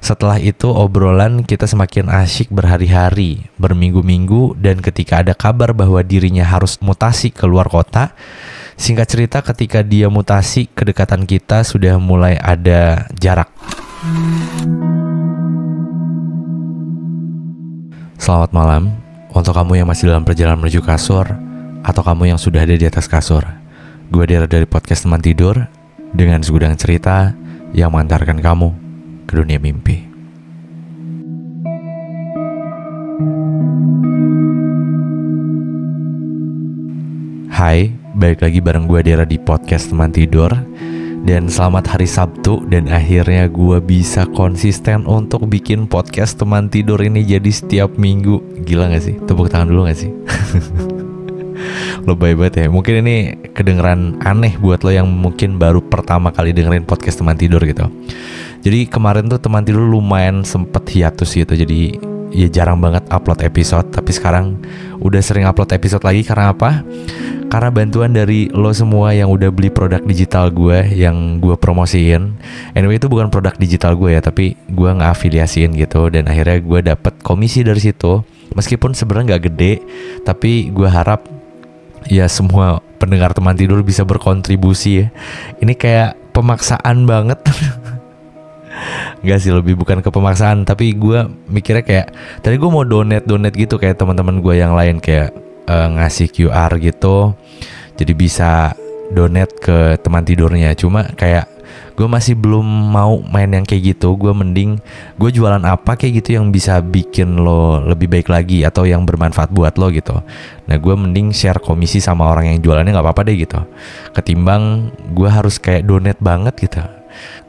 Setelah itu obrolan kita semakin asyik berhari-hari, berminggu-minggu, dan ketika ada kabar bahwa dirinya harus mutasi ke luar kota, singkat cerita ketika dia mutasi, kedekatan kita sudah mulai ada jarak. Selamat malam untuk kamu yang masih dalam perjalanan menuju kasur atau kamu yang sudah ada di atas kasur. Gue Dera dari podcast Teman Tidur dengan segudang cerita yang mengantarkan kamu ke dunia mimpi. Hai, balik lagi bareng gue Dera di podcast Teman Tidur. Dan selamat hari Sabtu, dan akhirnya gue bisa konsisten untuk bikin podcast Teman Tidur ini jadi setiap minggu. Gila gak sih? Tepuk tangan dulu gak sih? Lebay banget ya. Mungkin ini kedengeran aneh buat lo yang mungkin baru pertama kali dengerin podcast Teman Tidur gitu. Jadi kemarin tuh Teman Tidur lumayan sempet hiatus gitu. Jadi ya jarang banget upload episode. Tapi sekarang udah sering upload episode lagi. Karena apa? Karena bantuan dari lo semua yang udah beli produk digital gue yang gue promosiin. Anyway, itu bukan produk digital gue ya, tapi gue nge-afiliasiin gitu. Dan akhirnya gue dapet komisi dari situ. Meskipun sebenarnya gak gede, tapi gue harap ya semua pendengar Teman Tidur bisa berkontribusi ya. Ini kayak pemaksaan banget. Enggak sih, lebih bukan ke pemaksaan, tapi gue mikirnya kayak tadi gue mau donate gitu kayak teman-teman gue yang lain, kayak ngasih QR gitu, jadi bisa donate ke Teman Tidurnya. Cuma kayak gue masih belum mau main yang kayak gitu. Gue mending gue jualan apa kayak gitu yang bisa bikin lo lebih baik lagi atau yang bermanfaat buat lo gitu. Nah, gue mending share komisi sama orang yang jualannya nggak apa-apa deh gitu, ketimbang gue harus kayak donate banget gitu.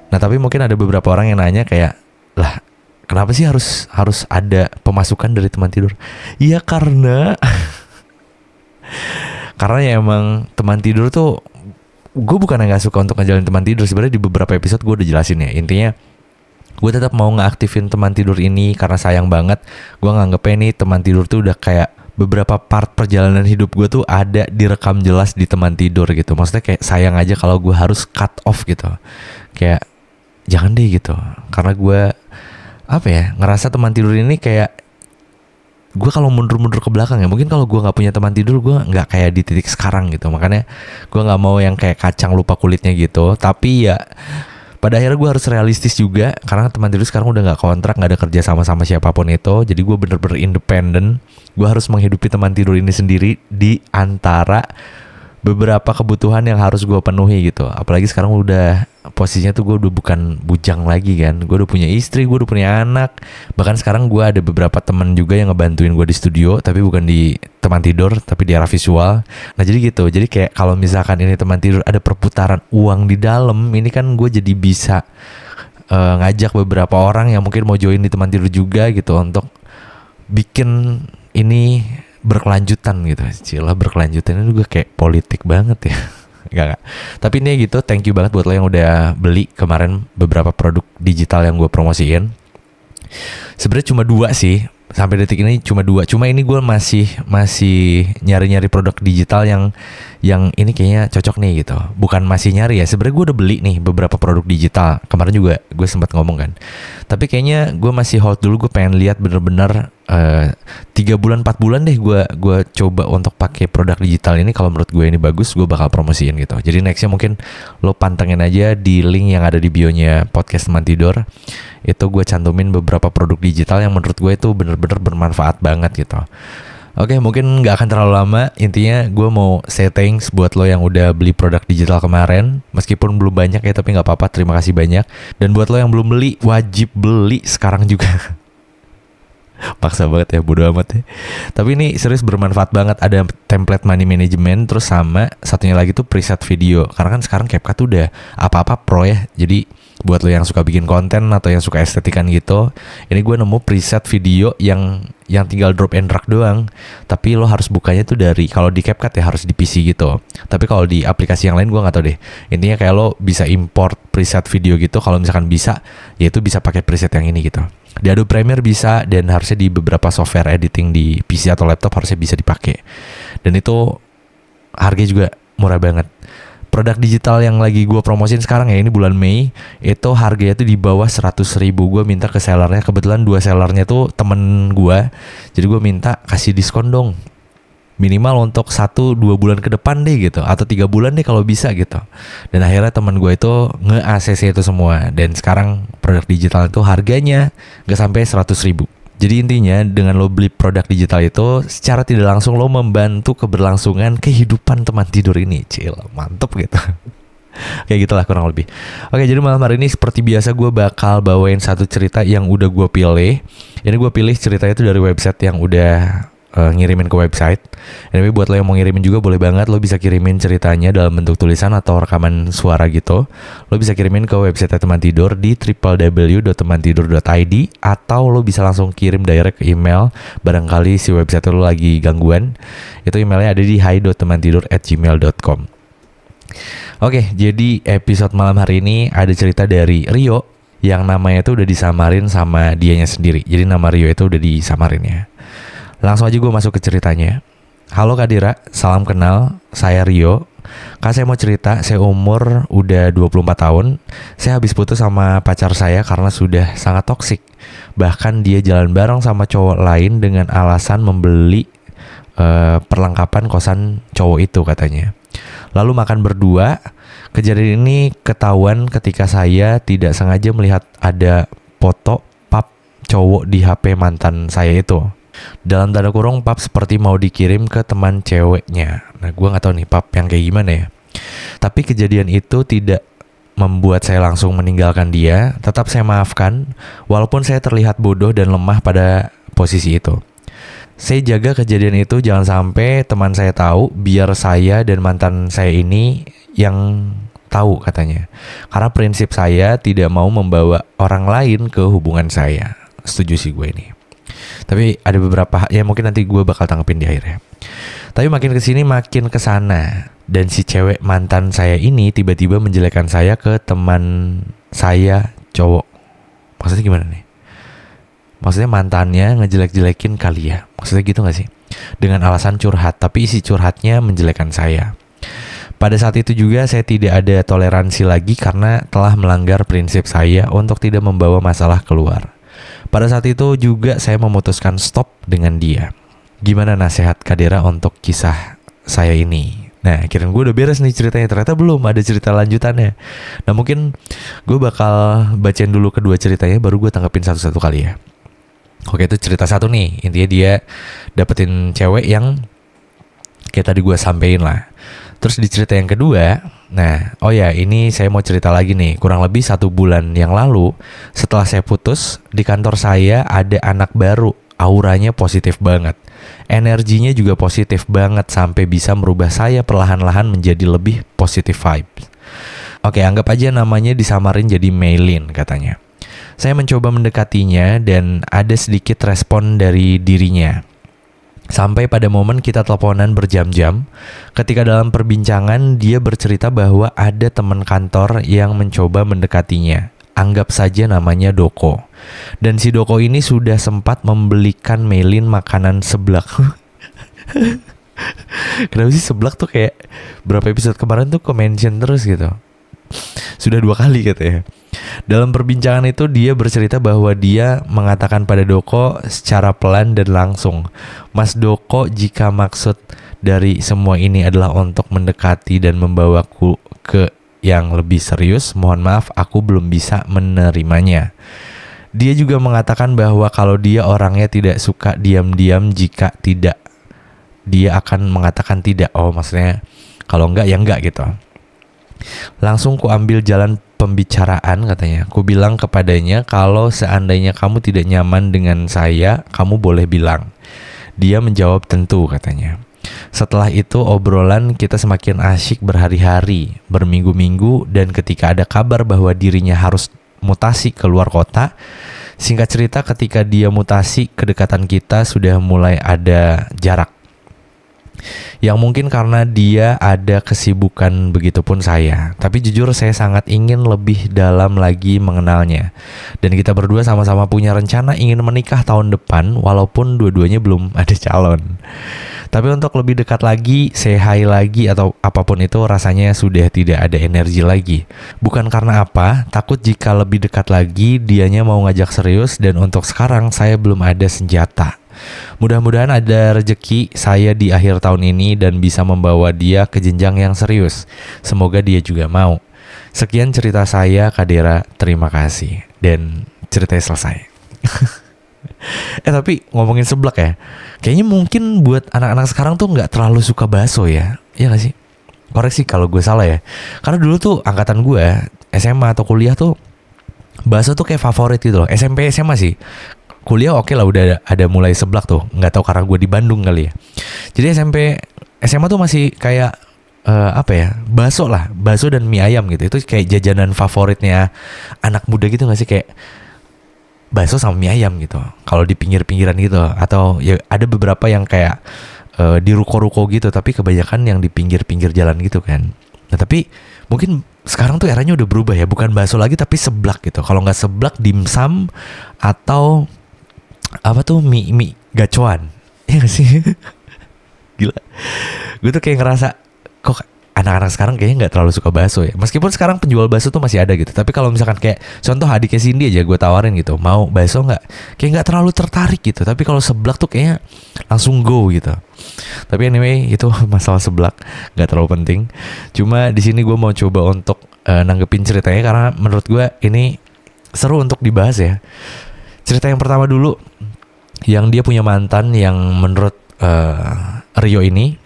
Nah, tapi mungkin ada beberapa orang yang nanya kayak, lah kenapa sih harus ada pemasukan dari Teman Tidur? Iya karena karena ya emang Teman Tidur tuh, gue bukan yang gak suka untuk ngejalanin Teman Tidur. Sebenarnya di beberapa episode gue udah jelasin ya. Intinya gue tetap mau ngeaktifin Teman Tidur ini karena sayang banget gue nganggepnya nih Teman Tidur tuh udah kayak beberapa part perjalanan hidup gue tuh ada direkam jelas di Teman Tidur gitu. Maksudnya kayak sayang aja kalau gue harus cut off gitu. Kayak jangan deh gitu. Karena gue ngerasa Teman Tidur ini kayak, gue kalau mundur-mundur ke belakang ya, mungkin kalau gue nggak punya Teman Tidur gue nggak kayak di titik sekarang gitu. Makanya gue nggak mau yang kayak kacang lupa kulitnya gitu. Tapi ya pada akhirnya gue harus realistis juga, karena Teman Tidur sekarang udah nggak kontrak, nggak ada kerja sama siapapun itu. Jadi gue bener-bener independen. Gue harus menghidupi Teman Tidur ini sendiri di antara beberapa kebutuhan yang harus gue penuhi gitu. Apalagi sekarang udah posisinya tuh gue udah bukan bujang lagi kan. Gue udah punya istri, gue udah punya anak. Bahkan sekarang gue ada beberapa temen juga yang ngebantuin gue di studio, tapi bukan di Teman Tidur, tapi di arah visual. Nah jadi gitu. Jadi kayak kalau misalkan ini Teman Tidur ada perputaran uang di dalam, ini kan gue jadi bisa ngajak beberapa orang yang mungkin mau join di Teman Tidur juga gitu, untuk bikin ini berkelanjutan gitu. Cila, berkelanjutan ini juga kayak politik banget ya. Enggak. Tapi ini gitu, thank you banget buat lo yang udah beli kemarin beberapa produk digital yang gue promosiin. Sebenarnya cuma 2 sih. Sampai detik ini cuma 2. Cuma ini gue masih nyari-nyari produk digital yang ini kayaknya cocok nih gitu. Bukan masih nyari ya. Sebenarnya gue udah beli nih beberapa produk digital. Kemarin juga gue sempat ngomong kan. Tapi kayaknya gue masih hold dulu. Gue pengen lihat bener-bener 3 bulan 4 bulan deh gue coba untuk pakai produk digital ini. Kalau menurut gue ini bagus, gue bakal promosiin gitu. Jadi nextnya mungkin lo pantengin aja di link yang ada di bio-nya podcast Teman Tidur. Itu gue cantumin beberapa produk digital yang menurut gue itu bener-bener bermanfaat banget gitu. Oke, mungkin gak akan terlalu lama. Intinya gue mau say thanks buat lo yang udah beli produk digital kemarin. Meskipun belum banyak ya, tapi gak apa-apa, terima kasih banyak. Dan buat lo yang belum beli, wajib beli sekarang juga. Paksa banget ya, bodo amat ya. Tapi ini serius bermanfaat banget. Ada template money management, terus sama satunya lagi tuh preset video. Karena kan sekarang CapCut tuh udah apa-apa pro ya. Jadi buat lo yang suka bikin konten atau yang suka estetikan gitu, ini gue nemu preset video yang tinggal drop and drag doang. Tapi lo harus bukanya tuh dari, kalau di CapCut ya harus di PC gitu. Tapi kalau di aplikasi yang lain gue gak tahu deh. Intinya kayak lo bisa import preset video gitu. Kalau misalkan bisa, ya itu bisa pakai preset yang ini gitu. Di Adobe Premiere bisa, dan harusnya di beberapa software editing di PC atau laptop harusnya bisa dipakai. Dan itu harganya juga murah banget. produk digital yang lagi gue promosin sekarang ya, ini bulan Mei, itu harganya tuh di bawah 100.000. Gue minta ke sellernya, kebetulan 2 sellernya tuh temen gue, jadi gue minta kasih diskon dong, minimal untuk 1-2 bulan ke depan deh gitu, atau 3 bulan deh kalau bisa gitu. Dan akhirnya teman gue itu nge-ACC itu semua, dan sekarang produk digital itu harganya gak sampai 100.000. Jadi intinya dengan lo beli produk digital itu secara tidak langsung lo membantu keberlangsungan kehidupan teman tidur ini. Cil, mantep gitu. Kayak gitulah kurang lebih. Oke, jadi malam hari ini seperti biasa gue bakal bawain satu cerita yang udah gue pilih. Ini gue pilih ceritanya itu dari website yang udah ngirimin ke website. Tapi buat lo yang mau ngirimin juga boleh banget, lo bisa kirimin ceritanya dalam bentuk tulisan atau rekaman suara gitu. Lo bisa kirimin ke website Teman Tidur di www.temantidur.id, atau lo bisa langsung kirim direct ke email barangkali si website lo lagi gangguan. Itu emailnya ada di hai.temantidur@gmail.com. Oke, jadi episode malam hari ini ada cerita dari Rio yang namanya itu udah disamarin sama dianya sendiri. Jadi nama Rio itu udah disamarin ya. Langsung aja gue masuk ke ceritanya. Halo Kak Dira, salam kenal, saya Rio. Kak, saya mau cerita, saya umur udah 24 tahun. Saya habis putus sama pacar saya karena sudah sangat toksik. Bahkan dia jalan bareng sama cowok lain dengan alasan membeli perlengkapan kosan cowok itu katanya. Lalu makan berdua. Kejadian ini ketahuan ketika saya tidak sengaja melihat ada foto pap cowok di HP mantan saya itu. Dalam tanda kurung pap seperti mau dikirim ke teman ceweknya. Nah, gue gak tahu nih pap yang kayak gimana ya. Tapi kejadian itu tidak membuat saya langsung meninggalkan dia. Tetap saya maafkan, walaupun saya terlihat bodoh dan lemah pada posisi itu. Saya jaga kejadian itu jangan sampai teman saya tahu, biar saya dan mantan saya ini yang tahu katanya. Karena prinsip saya tidak mau membawa orang lain ke hubungan saya. Setuju sih gue ini. Tapi ada beberapa ya mungkin nanti gue bakal tanggepin di akhirnya. Tapi makin kesini makin kesana. Dan si cewek mantan saya ini tiba-tiba menjelekkan saya ke teman saya cowok. Maksudnya gimana nih? Maksudnya mantannya ngejelek-jelekin kali ya. Maksudnya gitu gak sih? Dengan alasan curhat, tapi isi curhatnya menjelekkan saya. Pada saat itu juga saya tidak ada toleransi lagi karena telah melanggar prinsip saya untuk tidak membawa masalah keluar. Pada saat itu juga saya memutuskan stop dengan dia. Gimana nasihat Kak Dera untuk kisah saya ini? Nah, kirain gue udah beres nih ceritanya. Ternyata belum, ada cerita lanjutannya. Nah, mungkin gue bakal bacain dulu kedua ceritanya, baru gue tanggepin satu-satu kali ya. Oke, itu cerita satu nih. Intinya dia dapetin cewek yang kayak tadi gue sampein lah. Terus di cerita yang kedua, nah, oh ya, ini saya mau cerita lagi nih. Kurang lebih 1 bulan yang lalu, setelah saya putus, di kantor saya ada anak baru. Auranya positif banget. Energinya juga positif banget sampai bisa merubah saya perlahan-lahan menjadi lebih positive vibes. Oke, anggap aja namanya disamarin jadi Maylin katanya. Saya mencoba mendekatinya dan ada sedikit respon dari dirinya. Sampai pada momen kita teleponan berjam-jam, ketika dalam perbincangan dia bercerita bahwa ada teman kantor yang mencoba mendekatinya. Anggap saja namanya Doko. Dan si Doko ini sudah sempat membelikan Maylin makanan seblak. Kenapa sih seblak tuh kayak berapa episode kemarin tuh mention terus gitu. Sudah 2 kali katanya. Dalam perbincangan itu dia bercerita bahwa dia mengatakan pada Doko secara pelan dan langsung, "Mas Doko, jika maksud dari semua ini adalah untuk mendekati dan membawaku ke yang lebih serius, mohon maaf aku belum bisa menerimanya." Dia juga mengatakan bahwa kalau dia orangnya tidak suka diam-diam, jika tidak dia akan mengatakan tidak. Oh, maksudnya kalau enggak ya enggak gitu. Langsung ku ambil jalan pembicaraan katanya. Ku bilang kepadanya kalau seandainya kamu tidak nyaman dengan saya, kamu boleh bilang. Dia menjawab tentu katanya. Setelah itu obrolan kita semakin asyik berhari-hari, berminggu-minggu, dan ketika ada kabar bahwa dirinya harus mutasi keluar kota. Singkat cerita ketika dia mutasi, kedekatan kita sudah mulai ada jarak. Yang mungkin karena dia ada kesibukan begitupun saya. Tapi jujur saya sangat ingin lebih dalam lagi mengenalnya. Dan kita berdua sama-sama punya rencana ingin menikah tahun depan walaupun dua-duanya belum ada calon. Tapi untuk lebih dekat lagi, say hi lagi atau apapun itu rasanya sudah tidak ada energi lagi. Bukan karena apa, takut jika lebih dekat lagi dianya mau ngajak serius dan untuk sekarang saya belum ada senjata. Mudah-mudahan ada rezeki saya di akhir tahun ini dan bisa membawa dia ke jenjang yang serius. Semoga dia juga mau. Sekian cerita saya, Kak Dera. Terima kasih. Dan ceritanya selesai. Tapi ngomongin seblak ya, kayaknya mungkin buat anak-anak sekarang tuh nggak terlalu suka bakso ya. Iya nggak sih? Koreksi kalau gue salah ya. Karena dulu tuh angkatan gue SMA atau kuliah tuh bakso tuh kayak favorit gitu loh. SMP SMA sih. Kuliah oke lah udah ada mulai seblak tuh. Nggak tahu karena gue di Bandung kali ya. Jadi SMP SMA tuh masih kayak apa ya, bakso lah, bakso dan mie ayam gitu. Itu kayak jajanan favoritnya anak muda gitu nggak sih, kayak bakso sama mie ayam gitu. Kalau di pinggir-pinggiran gitu, atau ya ada beberapa yang kayak di ruko-ruko gitu, tapi kebanyakan yang di pinggir-pinggir jalan gitu kan. Nah tapi mungkin sekarang tuh eranya udah berubah ya, bukan bakso lagi tapi seblak gitu. Kalau nggak seblak, dimsum atau apa tuh mie gacoan. Ya gak sih? Gila. Gue tuh kayak ngerasa kok anak-anak sekarang kayaknya nggak terlalu suka bakso ya. Meskipun sekarang penjual bakso tuh masih ada gitu. Tapi kalau misalkan kayak contoh adiknya Cindy aja gue tawarin gitu, mau bakso nggak? Kayak nggak terlalu tertarik gitu. Tapi kalau seblak tuh kayaknya langsung go gitu. Tapi anyway itu masalah seblak, nggak terlalu penting. Cuma di sini gue mau coba untuk nanggepin ceritanya karena menurut gue ini seru untuk dibahas ya. Cerita yang pertama dulu, yang dia punya mantan yang menurut Rio ini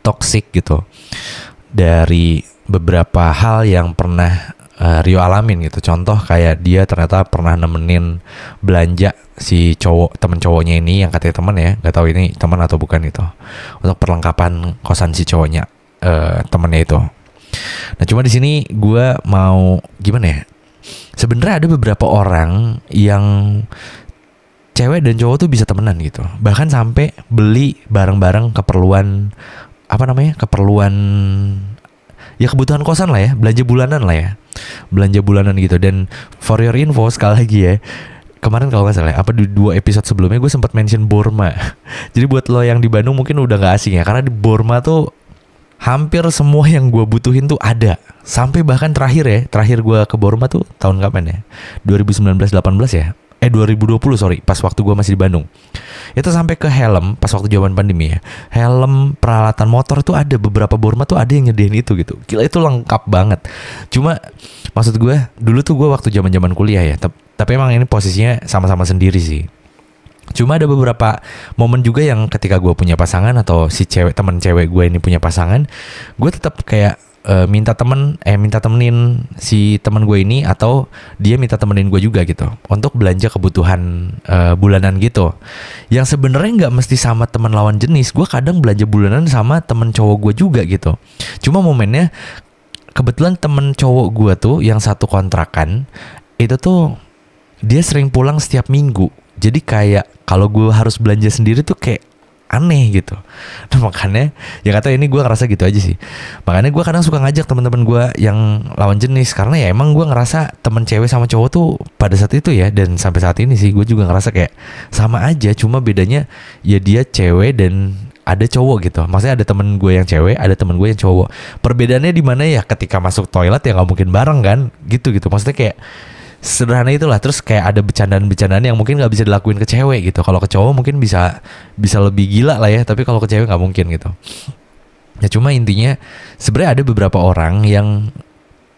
toxic gitu. Dari beberapa hal yang pernah Rio alamin gitu. Contoh kayak dia ternyata pernah nemenin belanja si cowok, temen cowoknya ini yang katanya teman ya, nggak tahu ini teman atau bukan itu, untuk perlengkapan kosan si cowoknya, temennya itu. Nah cuma di sini gue mau gimana ya? Sebenarnya ada beberapa orang yang cewek dan cowok tuh bisa temenan gitu. Bahkan sampai beli barang-barang keperluan keperluan ya kebutuhan kosan lah ya, belanja bulanan lah ya. Belanja bulanan gitu. Dan for your info sekali lagi ya, kemarin kalau nggak salah apa di 2 episode sebelumnya gue sempat mention Borma. Jadi buat lo yang di Bandung mungkin udah nggak asing ya, karena di Borma tuh hampir semua yang gue butuhin tuh ada. Sampai bahkan terakhir gue ke Borma tuh tahun kapan ya? 2019-18 ya? 2020 sorry, pas waktu gue masih di Bandung. Itu sampai ke helm, pas waktu zaman pandemi ya. Helm, peralatan motor tuh ada, beberapa Borma tuh ada yang nyediain itu gitu. Gila itu lengkap banget. Cuma maksud gue, dulu tuh gue waktu zaman-zaman kuliah ya. Tapi emang ini posisinya sama-sama sendiri sih. Cuma ada beberapa momen juga yang ketika gue punya pasangan atau si teman cewek gue ini punya pasangan, gue tetap kayak minta temenin si teman gue ini, atau dia minta temenin gue juga gitu untuk belanja kebutuhan bulanan gitu. Yang sebenarnya nggak mesti sama teman lawan jenis. Gue kadang belanja bulanan sama temen cowok gue juga gitu. Cuma momennya kebetulan temen cowok gue tuh yang satu kontrakan itu tuh dia sering pulang setiap minggu. Jadi kayak kalau gue harus belanja sendiri tuh kayak aneh gitu. Nah makanya ya kata ini gue ngerasa gitu aja sih. Makanya gue kadang suka ngajak teman-teman gue yang lawan jenis, karena ya emang gue ngerasa temen cewek sama cowok tuh pada saat itu ya, dan sampai saat ini sih gue juga ngerasa kayak sama aja. Cuma bedanya ya dia cewek dan ada cowok gitu. Maksudnya ada temen gue yang cewek, ada temen gue yang cowok. Perbedaannya di mana ya, ketika masuk toilet ya nggak mungkin bareng kan, gitu. Maksudnya kayak sederhana itulah. Terus kayak ada bercandaan-bercandaan yang mungkin nggak bisa dilakuin ke cewek gitu. Kalau ke cowok mungkin bisa lebih gila lah ya, tapi kalau ke cewek nggak mungkin gitu. Ya cuma intinya sebenarnya ada beberapa orang yang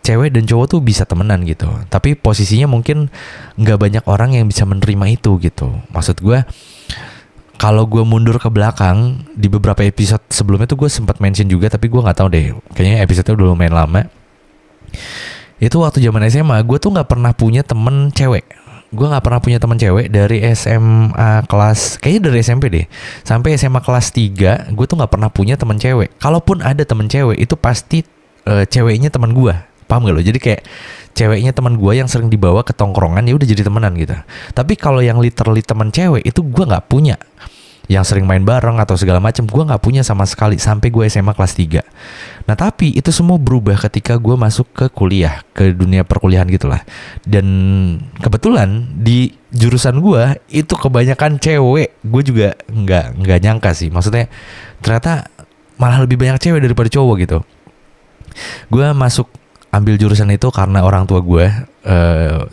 cewek dan cowok tuh bisa temenan gitu, tapi posisinya mungkin nggak banyak orang yang bisa menerima itu gitu. Maksud gue, kalau gue mundur ke belakang di beberapa episode sebelumnya tuh gue sempat mention juga, tapi gue nggak tahu deh, kayaknya episode-nya udah lumayan lama. Itu waktu zaman SMA gue tuh nggak pernah punya temen cewek. Gue nggak pernah punya temen cewek dari SMA kelas, kayaknya dari SMP deh, sampai SMA kelas 3 gue tuh nggak pernah punya temen cewek. Kalaupun ada temen cewek itu pasti ceweknya teman gue, paham gak lo? Jadi kayak ceweknya teman gue yang sering dibawa ke tongkrongan, ya udah jadi temenan gitu. Tapi kalau yang literally teman cewek itu gue nggak punya. yang sering main bareng atau segala macam, gue nggak punya sama sekali sampai gue SMA kelas 3. Nah tapi itu semua berubah ketika gue masuk ke kuliah, ke dunia perkuliahan gitulah. Dan kebetulan di jurusan gue itu kebanyakan cewek. Gue juga nggak nyangka sih, maksudnya ternyata malah lebih banyak cewek daripada cowok gitu. Gue masuk ambil jurusan itu karena orang tua gue.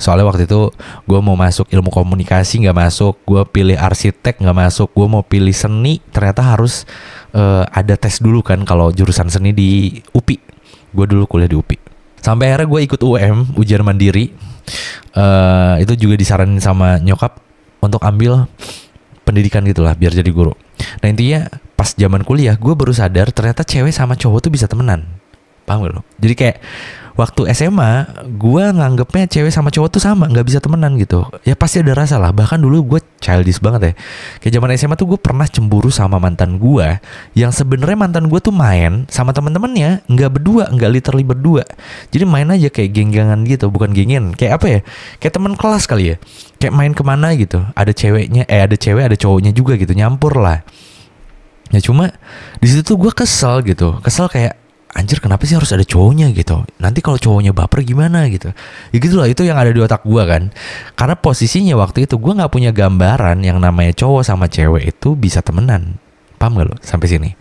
Soalnya waktu itu gue mau masuk ilmu komunikasi, nggak masuk. Gue pilih arsitek, nggak masuk. Gue mau pilih seni, ternyata harus ada tes dulu kan kalau jurusan seni di UPI. Gue dulu kuliah di UPI. Sampai akhirnya gue ikut UM, ujian mandiri. Itu juga disaranin sama nyokap untuk ambil pendidikan gitulah biar jadi guru. Nah intinya pas zaman kuliah gue baru sadar ternyata cewek sama cowok tuh bisa temenan. Paham gak lo? Jadi kayak waktu SMA gue nganggepnya cewek sama cowok tuh sama, nggak bisa temenan gitu. Ya pasti ada rasa lah. Bahkan dulu gue childish banget ya. Kayak zaman SMA tuh gue pernah cemburu sama mantan gue, yang sebenarnya mantan gue tuh main sama temen-temennya, nggak berdua, nggak literally berdua. Jadi main aja kayak geng-gengan gitu, bukan gengin. Kayak apa ya? Kayak teman kelas kali ya. Kayak main kemana gitu. Ada ceweknya, ada cewek, ada cowoknya juga gitu, nyampur lah. Ya cuma di situ tuh gue kesel gitu, kayak anjir kenapa sih harus ada cowoknya gitu, nanti kalau cowoknya baper gimana gitu. Ya gitulah, itu yang ada di otak gue kan. Karena posisinya waktu itu gue nggak punya gambaran yang namanya cowok sama cewek itu bisa temenan. Paham gak lo sampai sini?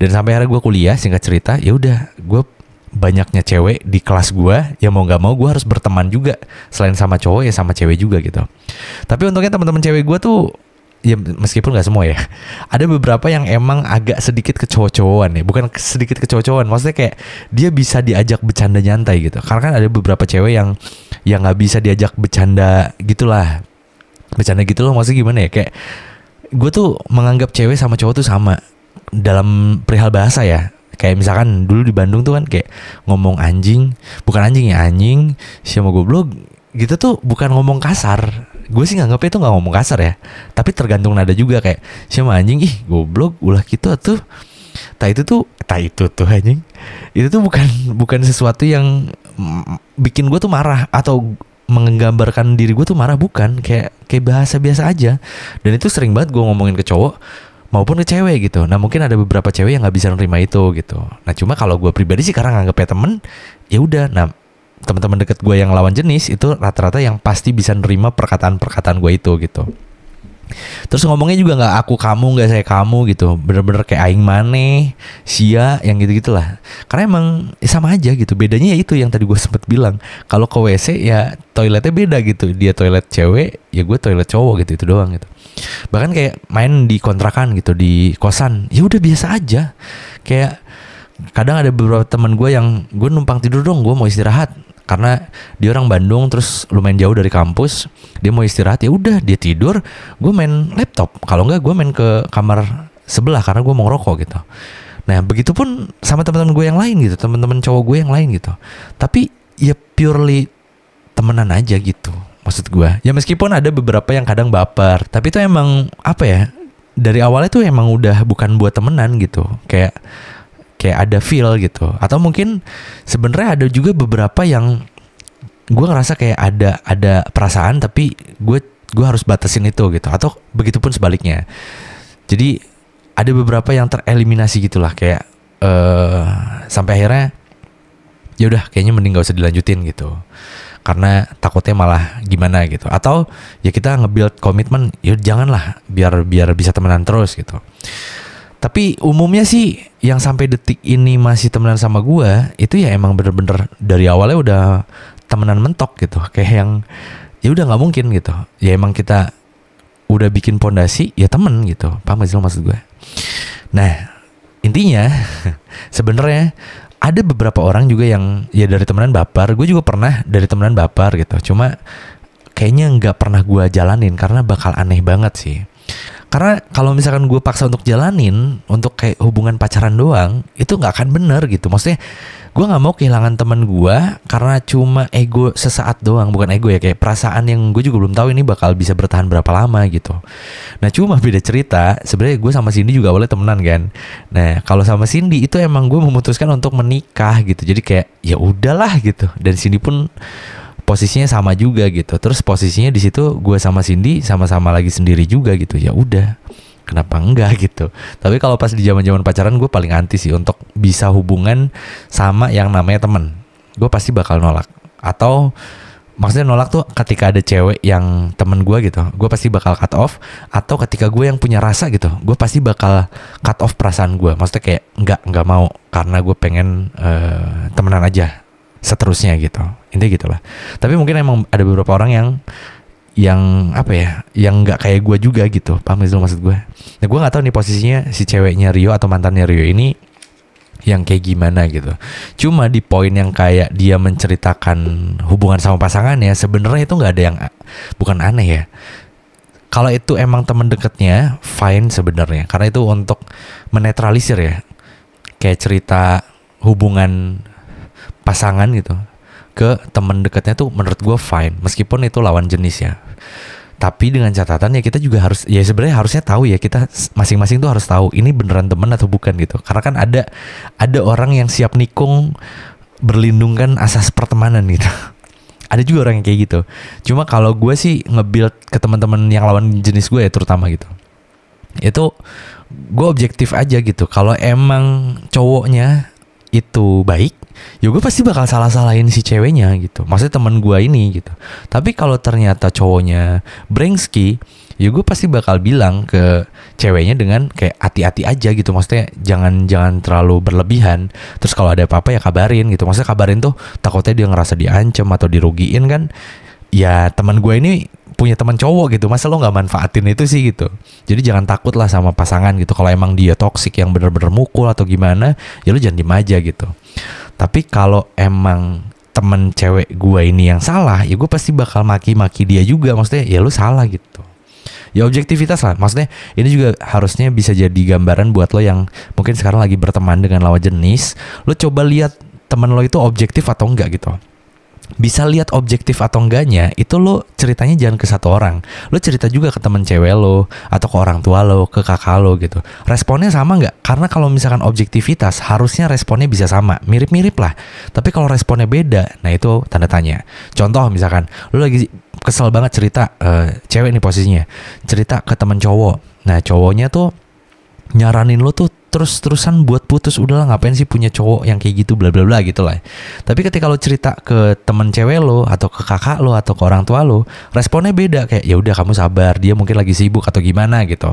Dan sampai akhirnya gue kuliah, singkat cerita ya udah gue banyaknya cewek di kelas gue, ya mau nggak mau gue harus berteman juga, selain sama cowok ya sama cewek juga gitu. Tapi untungnya teman-teman cewek gue tuh ya meskipun gak semua ya, ada beberapa yang emang agak sedikit kecowok-cowokan ya. Bukan sedikit kecowok-cowokan, maksudnya kayak dia bisa diajak bercanda nyantai gitu. Karena kan ada beberapa cewek yang gak bisa diajak bercanda gitulah. Bercanda gitu loh, maksudnya gimana ya, kayak gue tuh menganggap cewek sama cowok tuh sama dalam perihal bahasa ya. Kayak misalkan dulu di Bandung tuh kan kayak ngomong anjing, bukan anjing ya, anjing sama goblok gitu tuh bukan ngomong kasar. Gue sih nganggapnya itu gak ngomong kasar ya, tapi tergantung nada juga. Kayak sama anjing, ih goblok, ulah gitu tuh. itu tuh anjing. Itu tuh bukan sesuatu yang bikin gue tuh marah atau menggambarkan diri gue tuh marah, bukan. Kayak bahasa biasa aja. Dan itu sering banget gue ngomongin ke cowok maupun ke cewek gitu. Nah mungkin ada beberapa cewek yang nggak bisa nerima itu gitu. Nah cuma kalau gue pribadi sih karena nganggapnya temen, ya udah. Nah teman-teman deket gue yang lawan jenis itu rata-rata yang pasti bisa nerima perkataan gue itu gitu. Terus ngomongnya juga nggak aku kamu, nggak saya kamu gitu, bener-bener kayak aing maneh, sia, yang gitu-gitulah. Karena emang sama aja gitu. Bedanya ya itu yang tadi gue sempet bilang, kalau ke WC ya toiletnya beda gitu. Dia toilet cewek, ya gue toilet cowok gitu, itu doang gitu. Bahkan kayak main di kontrakan gitu, di kosan, ya udah biasa aja. Kayak kadang ada beberapa teman gue yang gue numpang tidur dong, gue mau istirahat karena dia orang Bandung terus lumayan jauh dari kampus, dia mau istirahat, ya udah dia tidur, gue main laptop. Kalau enggak gue main ke kamar sebelah karena gue mau ngerokok gitu. Nah begitupun sama teman-teman gue yang lain gitu, teman-teman cowok gue yang lain gitu. Tapi ya purely temenan aja gitu maksud gue. Ya meskipun ada beberapa yang kadang baper, tapi itu emang apa ya, dari awalnya tuh emang udah bukan buat temenan gitu. Kayak ada feel gitu. Atau mungkin sebenarnya ada juga beberapa yang gue ngerasa kayak ada perasaan tapi gue harus batasin itu gitu. Atau begitupun sebaliknya. Jadi ada beberapa yang tereliminasi gitulah, kayak sampai akhirnya ya udah kayaknya mending gak usah dilanjutin gitu. Karena takutnya malah gimana gitu. Atau ya kita nge-build komitmen, ya janganlah, biar bisa temenan terus gitu. Tapi umumnya sih yang sampai detik ini masih temenan sama gue, itu ya emang bener-bener dari awalnya udah temenan mentok gitu. Kayak yang ya udah nggak mungkin gitu. Ya emang kita udah bikin pondasi, ya temen gitu. Paham gak sih lo maksud gue? Nah intinya sebenarnya ada beberapa orang juga yang ya dari temenan baper. Gue juga pernah dari temenan baper gitu. Cuma kayaknya nggak pernah gue jalanin karena bakal aneh banget sih. Karena kalau misalkan gue paksa untuk jalanin, untuk kayak hubungan pacaran doang, itu gak akan bener gitu. Maksudnya gue gak mau kehilangan teman gue karena cuma ego sesaat doang. Bukan ego ya, kayak perasaan yang gue juga belum tahu ini bakal bisa bertahan berapa lama gitu. Nah cuma beda cerita, sebenarnya gue sama Cindy juga awalnya temenan kan. Nah kalau sama Cindy itu emang gue memutuskan untuk menikah gitu. Jadi kayak ya udahlah gitu. Dan Cindy pun posisinya sama juga gitu. Terus posisinya di situ gue sama Cindy sama-sama lagi sendiri juga gitu. Ya udah. kenapa enggak gitu. Tapi kalau pas di zaman-zaman pacaran gue paling anti sih untuk bisa hubungan sama yang namanya temen. Gue pasti bakal nolak. Atau maksudnya nolak tuh ketika ada cewek yang temen gue gitu, gue pasti bakal cut off. Atau ketika gue yang punya rasa gitu, gue pasti bakal cut off perasaan gue. Maksudnya kayak nggak mau, karena gue pengen temenan aja seterusnya gitu. Intinya gitulah. Tapi mungkin emang ada beberapa orang yang apa ya, yang nggak kayak gue juga gitu. Paham gak sih maksud gue? Nah gue nggak tahu nih posisinya si ceweknya Rio atau mantannya Rio ini yang kayak gimana gitu. Cuma di poin yang kayak dia menceritakan hubungan sama pasangannya, sebenarnya itu nggak ada yang bukan aneh ya. Kalau itu emang teman dekatnya, fine sebenarnya, karena itu untuk menetralisir ya. Kayak cerita hubungan pasangan gitu ke teman dekatnya tuh menurut gue fine, meskipun itu lawan jenis ya. Tapi dengan catatan ya kita juga harus, ya sebenarnya harusnya tahu ya, kita masing-masing tuh harus tahu ini beneran teman atau bukan gitu. Karena kan ada orang yang siap nikung berlindungkan asas pertemanan gitu. Ada juga orang yang kayak gitu. Cuma kalau gue sih nge-build ke teman-teman yang lawan jenis gue ya terutama gitu. Itu gue objektif aja gitu. Kalau emang cowoknya itu baik, ya gue pasti bakal salah-salahin si ceweknya gitu. Maksudnya teman gue ini gitu. Tapi kalau ternyata cowoknya brengski, ya gue pasti bakal bilang ke ceweknya dengan kayak hati-hati aja gitu. Maksudnya jangan terlalu berlebihan. Terus kalau ada apa-apa ya kabarin gitu. Maksudnya kabarin tuh takutnya dia ngerasa diancam atau dirugiin kan. Ya teman gue ini punya teman cowok gitu, masa lo nggak manfaatin itu sih gitu. Jadi jangan takut lah sama pasangan gitu. Kalau emang dia toksik yang bener-bener mukul atau gimana, ya lo jangan diem aja gitu. Tapi kalau emang temen cewek gue ini yang salah, ya gue pasti bakal maki-maki dia juga. Maksudnya ya lo salah gitu. Ya objektivitas lah. Maksudnya ini juga harusnya bisa jadi gambaran buat lo yang mungkin sekarang lagi berteman dengan lawan jenis. Lo coba lihat temen lo itu objektif atau enggak gitu. Bisa lihat objektif atau enggaknya, itu lo ceritanya jangan ke satu orang. Lo cerita juga ke temen cewek lo, atau ke orang tua lo, ke kakak lo gitu. Responnya sama nggak? Karena kalau misalkan objektivitas, harusnya responnya bisa sama, mirip-mirip lah. Tapi kalau responnya beda, nah itu tanda tanya. Contoh misalkan, lo lagi kesel banget cerita, cewek nih posisinya, cerita ke temen cowok. Nah cowoknya tuh nyaranin lo tuh terus-terusan buat putus, udahlah ngapain sih punya cowok yang kayak gitu bla bla bla gitu lah. Tapi ketika lo cerita ke temen cewek lo atau ke kakak lo atau ke orang tua lo, responnya beda, kayak ya udah kamu sabar, dia mungkin lagi sibuk atau gimana gitu.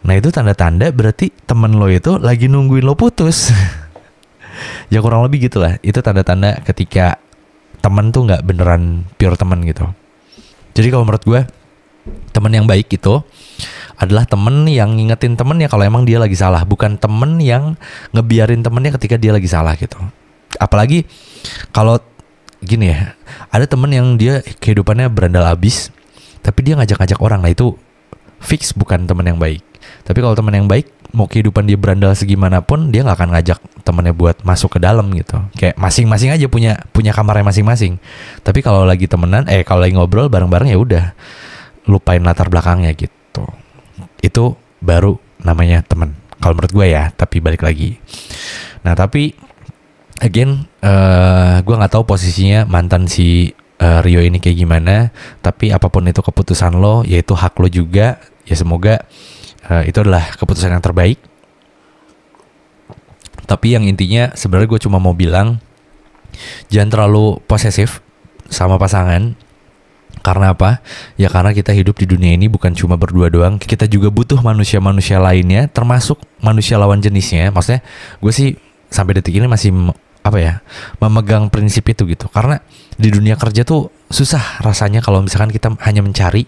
Nah itu tanda-tanda berarti temen lo itu lagi nungguin lo putus. Ya kurang lebih gitulah. Itu tanda-tanda ketika temen tuh nggak beneran pure temen gitu. Jadi kalau menurut gue, temen yang baik itu adalah temen yang ngingetin temennya kalau emang dia lagi salah, bukan temen yang ngebiarin temennya ketika dia lagi salah gitu. Apalagi kalau gini ya, ada temen yang dia kehidupannya berandal abis, tapi dia ngajak-ngajak orang, nah itu fix bukan temen yang baik. Tapi kalau temen yang baik, mau kehidupan dia berandal segimanapun, dia nggak akan ngajak temennya buat masuk ke dalam gitu. Kayak masing-masing aja punya kamarnya masing-masing. Tapi kalau lagi temenan, kalau lagi ngobrol bareng-bareng ya udah, lupain latar belakangnya gitu. Itu baru namanya teman kalau menurut gue ya. Tapi balik lagi, nah tapi again, gue nggak tahu posisinya mantan si Rio ini kayak gimana. Tapi apapun itu keputusan lo, yaitu hak lo juga. Ya semoga itu adalah keputusan yang terbaik. Tapi yang intinya sebenarnya gue cuma mau bilang, jangan terlalu posesif sama pasangan. Karena apa? Ya karena kita hidup di dunia ini bukan cuma berdua doang. Kita juga butuh manusia-manusia lainnya, termasuk manusia lawan jenisnya. Maksudnya gue sih sampai detik ini masih memegang prinsip itu gitu. Karena di dunia kerja tuh susah rasanya kalau misalkan kita hanya mencari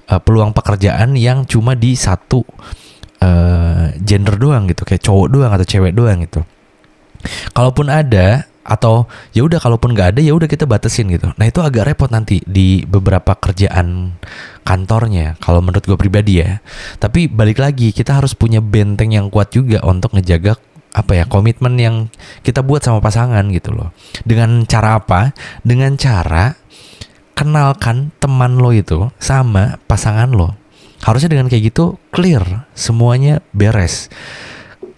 peluang pekerjaan yang cuma di satu gender doang gitu, kayak cowok doang atau cewek doang gitu. Kalaupun ada, atau ya udah kalaupun nggak ada ya udah kita batasin gitu. Nah itu agak repot nanti di beberapa kerjaan kantornya kalau menurut gue pribadi ya. Tapi balik lagi, kita harus punya benteng yang kuat juga untuk ngejaga komitmen yang kita buat sama pasangan gitu loh. Dengan cara apa? Dengan cara kenalkan teman lo itu sama pasangan lo. Harusnya dengan kayak gitu clear, semuanya beres.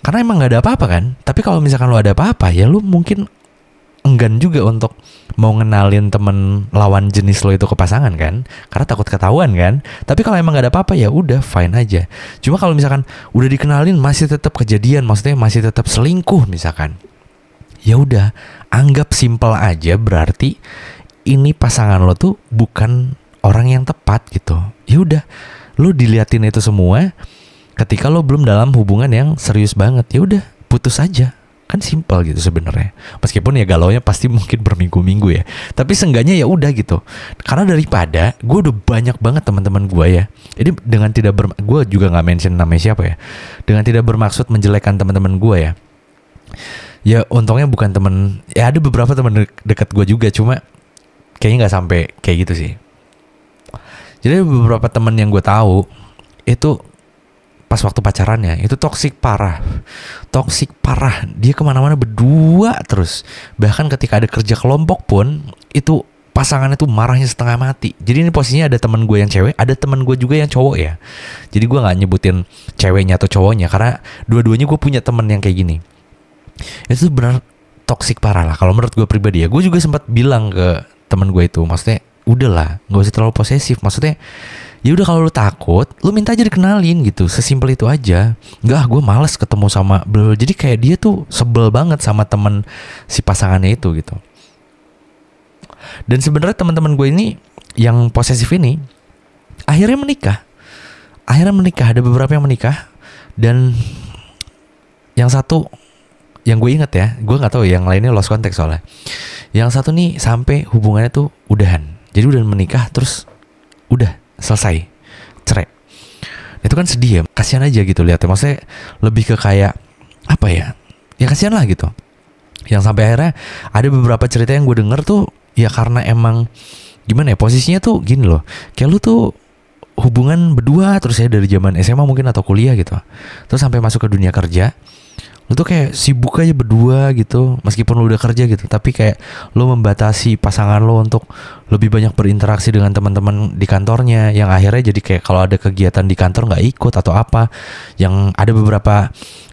Karena emang nggak ada apa-apa kan. Tapi kalau misalkan lo ada apa-apa, ya lo mungkin enggan juga untuk mau ngenalin temen lawan jenis lo itu ke pasangan kan, karena takut ketahuan kan. Tapi kalau emang gak ada apa-apa ya udah fine aja. Cuma kalau misalkan udah dikenalin masih tetap kejadian, maksudnya masih tetap selingkuh misalkan, ya udah anggap simple aja, berarti ini pasangan lo tuh bukan orang yang tepat gitu. Ya udah, lo diliatin itu semua ketika lo belum dalam hubungan yang serius banget, ya udah putus aja. Kan simpel gitu sebenarnya. Meskipun ya galaunya pasti mungkin berminggu-minggu ya. Tapi seenggaknya ya udah gitu. Karena daripada gue udah banyak banget teman-teman gue ya. Jadi dengan tidak gue juga nggak mention namanya siapa ya. Dengan tidak bermaksud menjelekkan teman-teman gue ya. Ya untungnya bukan teman. Ya ada beberapa teman dekat gue juga. Cuma kayaknya nggak sampai kayak gitu sih. Jadi beberapa teman yang gue tahu itu pas waktu pacarannya itu toksik parah, dia kemana-mana berdua terus, bahkan ketika ada kerja kelompok pun itu pasangannya tuh marahnya setengah mati. Jadi ini posisinya ada teman gue yang cewek, ada teman gue juga yang cowok ya, jadi gue nggak nyebutin ceweknya atau cowoknya karena dua-duanya gue punya teman yang kayak gini. Itu benar toksik parah lah kalau menurut gue pribadi ya. Gue juga sempat bilang ke teman gue itu, maksudnya udahlah nggak usah terlalu posesif, maksudnya ya udah kalau lu takut, lu minta aja dikenalin gitu, sesimpel itu aja. Enggak, gue males ketemu sama beliau. Jadi kayak dia tuh sebel banget sama temen si pasangannya itu gitu. Dan sebenarnya teman-teman gue ini yang posesif ini akhirnya menikah. Ada beberapa yang menikah, dan yang satu yang gue inget ya, gue nggak tahu yang lainnya lost contact soalnya. Yang satu nih sampai hubungannya tuh udahan. Jadi udah menikah terus udah selesai, cerai. Itu kan sedih ya, kasihan aja gitu lihatnya. Maksudnya lebih ke kayak apa ya? Ya kasihan lah gitu. Yang sampai akhirnya ada beberapa cerita yang gue denger tuh ya karena emang gimana ya, posisinya tuh gini loh. Kayak lu tuh hubungan berdua terus ya dari zaman SMA mungkin atau kuliah gitu. Terus sampai masuk ke dunia kerja, lu tuh kayak sibuk aja berdua gitu, meskipun lu udah kerja gitu, tapi kayak lu membatasi pasangan lu untuk lebih banyak berinteraksi dengan teman-teman di kantornya, yang akhirnya jadi kayak kalau ada kegiatan di kantor nggak ikut atau apa. Yang ada beberapa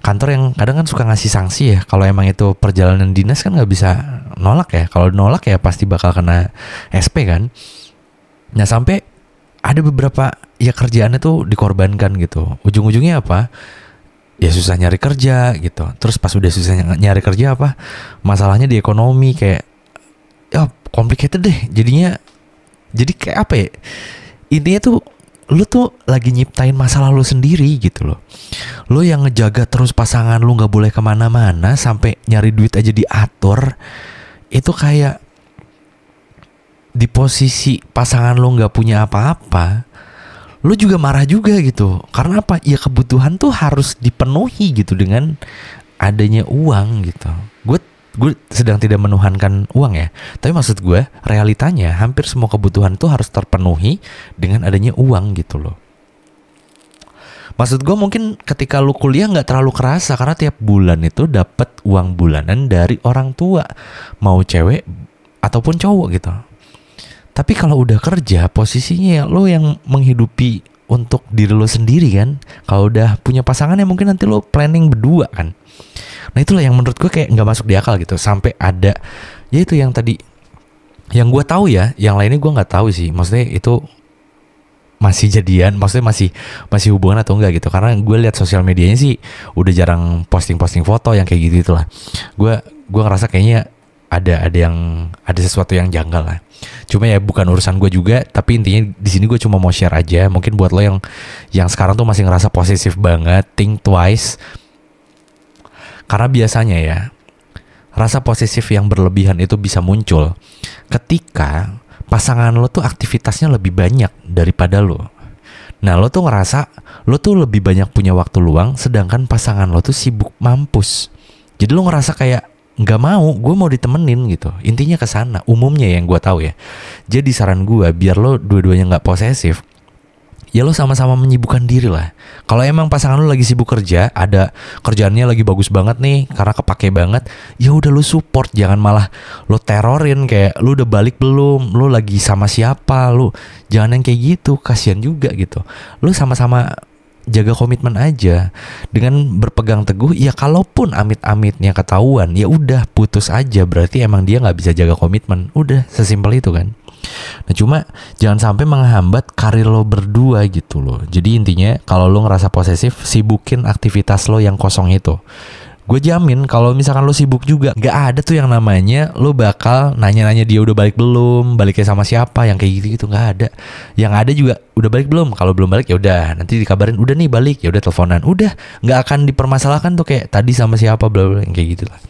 kantor yang kadang kan suka ngasih sanksi ya, kalau emang itu perjalanan dinas kan nggak bisa nolak ya, kalau nolak ya pasti bakal kena SP kan. Nah sampai ada beberapa ya kerjaannya tuh dikorbankan gitu, ujung-ujungnya apa? Ya susah nyari kerja gitu. Terus pas udah susah nyari kerja apa, masalahnya di ekonomi kayak ya complicated deh jadinya. Jadi kayak apa ya, intinya tuh lu tuh lagi nyiptain masalah lu sendiri gitu loh. Lu yang ngejaga terus pasangan lu gak boleh kemana-mana, sampai nyari duit aja diatur. Itu kayak di posisi pasangan lu gak punya apa-apa, lu juga marah juga gitu. Karena apa? Ya kebutuhan tuh harus dipenuhi gitu dengan adanya uang gitu. Gue sedang tidak menuhankan uang ya, tapi maksud gue realitanya hampir semua kebutuhan tuh harus terpenuhi dengan adanya uang gitu loh. Maksud gue mungkin ketika lu kuliah nggak terlalu kerasa karena tiap bulan itu dapat uang bulanan dari orang tua, mau cewek ataupun cowok gitu. Tapi kalau udah kerja, posisinya ya lo yang menghidupi untuk diri lo sendiri kan. Kalau udah punya pasangan ya mungkin nanti lo planning berdua kan. Nah itulah yang menurut gue kayak gak masuk di akal gitu. Sampai ada, ya itu yang tadi, yang gue tahu ya, yang lainnya gue gak tahu sih. Maksudnya itu masih jadian, maksudnya masih hubungan atau enggak gitu. Karena gue lihat sosial medianya sih udah jarang posting foto yang kayak gitu itulah. Gue ngerasa kayaknya ada sesuatu yang janggal lah. Cuma ya bukan urusan gue juga, tapi intinya di sini gue cuma mau share aja. Mungkin buat lo yang sekarang tuh masih ngerasa posesif banget, think twice. Karena biasanya ya rasa posesif yang berlebihan itu bisa muncul ketika pasangan lo tuh aktivitasnya lebih banyak daripada lo. Nah lo tuh ngerasa lo tuh lebih banyak punya waktu luang, sedangkan pasangan lo tuh sibuk mampus. Jadi lo ngerasa kayak nggak mau, gue mau ditemenin gitu. Intinya ke sana, umumnya yang gue tahu ya. Jadi saran gue biar lo dua-duanya nggak posesif, ya lo sama-sama menyibukkan diri lah. Kalau emang pasangan lo lagi sibuk kerja, ada kerjaannya lagi bagus banget nih karena kepake banget, ya udah lo support, jangan malah lo terorin kayak lo udah balik belum, lo lagi sama siapa, lo jangan yang kayak gitu, kasihan juga gitu. Lo sama-sama jaga komitmen aja dengan berpegang teguh. Ya kalaupun amit-amitnya ketahuan, ya udah putus aja, berarti emang dia nggak bisa jaga komitmen. Udah sesimpel itu kan. Nah cuma jangan sampai menghambat karir lo berdua gitu loh. Jadi intinya kalau lo ngerasa posesif, sibukin aktivitas lo yang kosong itu. Gue jamin kalau misalkan lo sibuk juga, gak ada tuh yang namanya lo bakal nanya-nanya dia udah balik belum, baliknya sama siapa, yang kayak gitu-gitu gak ada. Yang ada juga udah balik belum, kalau belum balik ya udah nanti dikabarin udah nih balik, ya udah teleponan, udah nggak akan dipermasalahkan tuh kayak tadi sama siapa bla bla, yang kayak gitulah.